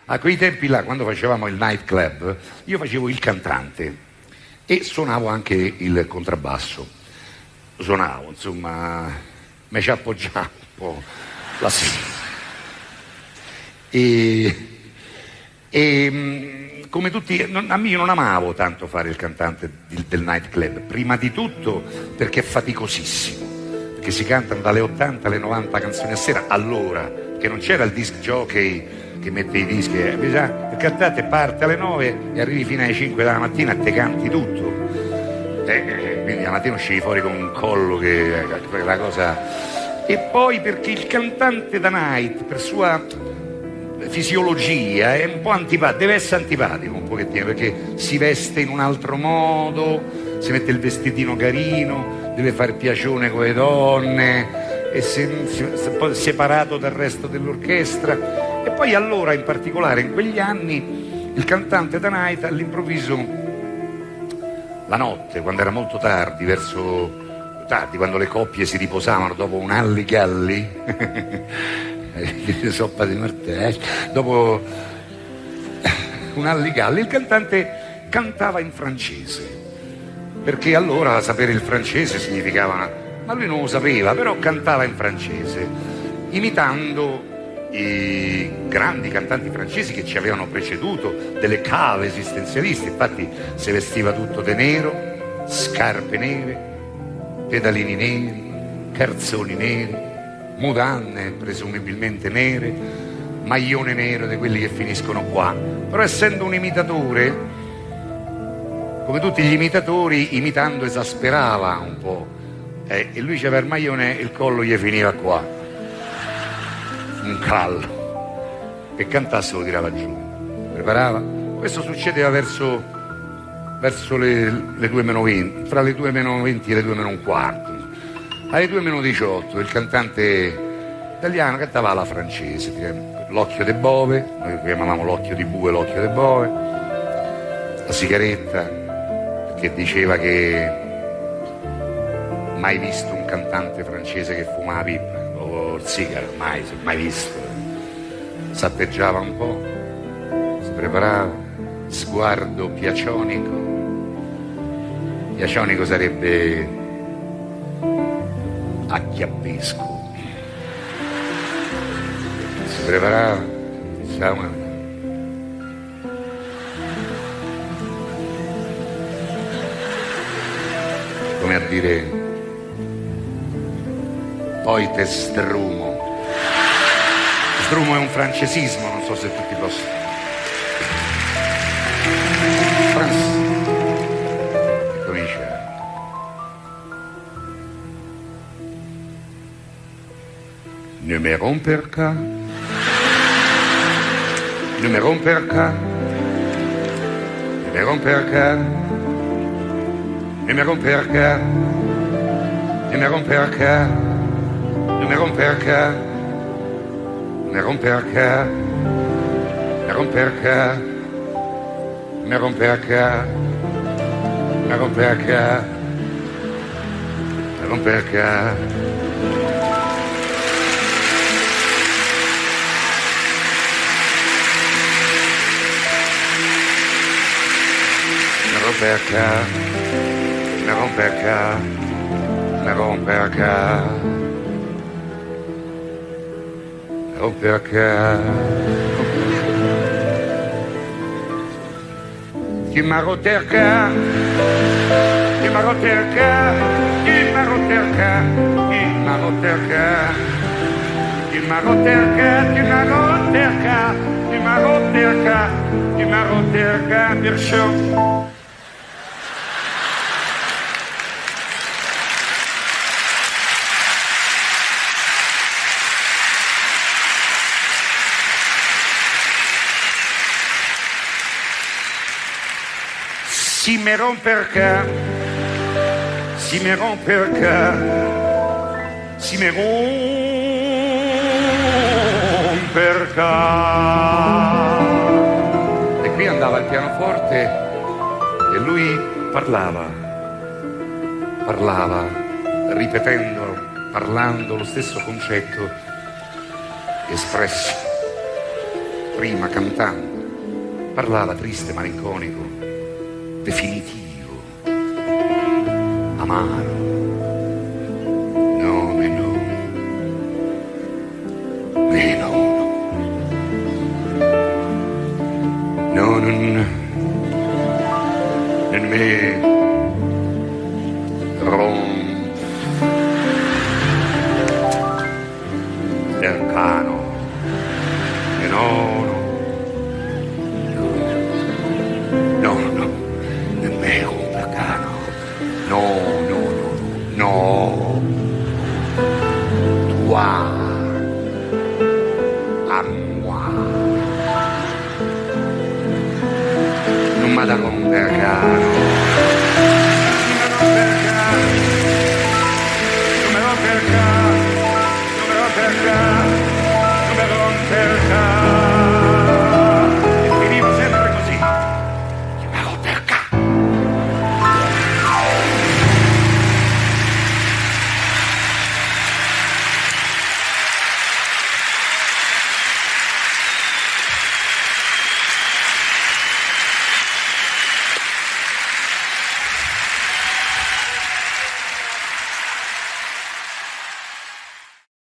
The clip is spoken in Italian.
A quei tempi là, quando facevamo il night club, io facevo il cantante e suonavo anche il contrabbasso. Suonavo, insomma, mi ci appoggiavo un po' la sera. Come tutti, a me io non amavo tanto fare il cantante del night club, prima di tutto perché è faticosissimo, perché si cantano dalle 80 alle 90 canzoni a sera, allora che non c'era il disc jockey che mette i dischi, il cantante parte alle 9 e arrivi fino alle 5 della mattina e te canti tutto, quindi la mattina uscivi fuori con un collo che è la cosa. E poi perché il cantante da night, per sua fisiologia, è un po' antipatico, deve essere antipatico un pochettino, perché si veste in un altro modo, si mette il vestitino carino, deve fare piacione con le donne, e poi separato dal resto dell'orchestra. E poi allora, in particolare in quegli anni, il cantante da night all'improvviso, la notte, quando era molto tardi, quando le coppie si riposavano dopo un alligalli soppa di martello, dopo un alligalli, il cantante cantava in francese, perché allora sapere il francese significava, ma lui non lo sapeva, però cantava in francese, imitando i grandi cantanti francesi che ci avevano preceduto, delle cave esistenzialiste. Infatti si vestiva tutto di nero, scarpe nere, pedalini neri, calzoni neri, mutande presumibilmente nere, maglione nero di quelli che finiscono qua. Però essendo un imitatore, come tutti gli imitatori, imitando esasperava un po', e lui c'aveva il maglione e il collo gli finiva qua, un callo, e cantasse lo tirava giù, preparava. Questo succedeva verso le 2 meno 20, fra le 2 meno 20 e le 2 meno un quarto. Alle 2 meno 18 il cantante italiano cantava alla francese, l'occhio de bove, noi chiamavamo l'occhio di bue, l'occhio de bove, la sigaretta, perché diceva che mai visto un cantante francese che fumava pipa o il sigaro, mai visto. S'atteggiava un po', si preparava, sguardo piacionico sarebbe acchiappesco, si preparava, diciamo, come a dire, poi te strumo. Strumo è un francesismo, non so se tutti possono. E comincia. Ne me romper cas, ne me romper cas, ne me romper cas, ne me romper cas, ne me romper cas, ne me romper cas, ne romper cas, ne romper cas, ne romper cas, ne romper cas, ne romper cas. Ne romper cas, ne romper cas, ne romper cas. Tu m'as roterca, tu m'as roterca, tu m'as roterca, tu m'as roterca, tu m'as roterca, tu m'as roterca, tu m'as roterca, tu m'as roterca, perciò. Si me romper cas, si me romper cas, si me romper cas. E qui andava il pianoforte e lui parlava, parlando lo stesso concetto espresso prima cantando, parlava triste, malinconico, definitivo, amaro. No, me no, me no, no, non me del cano, e no, no, nemmeno del cano, no, tua, a moi, non mi da con del cano.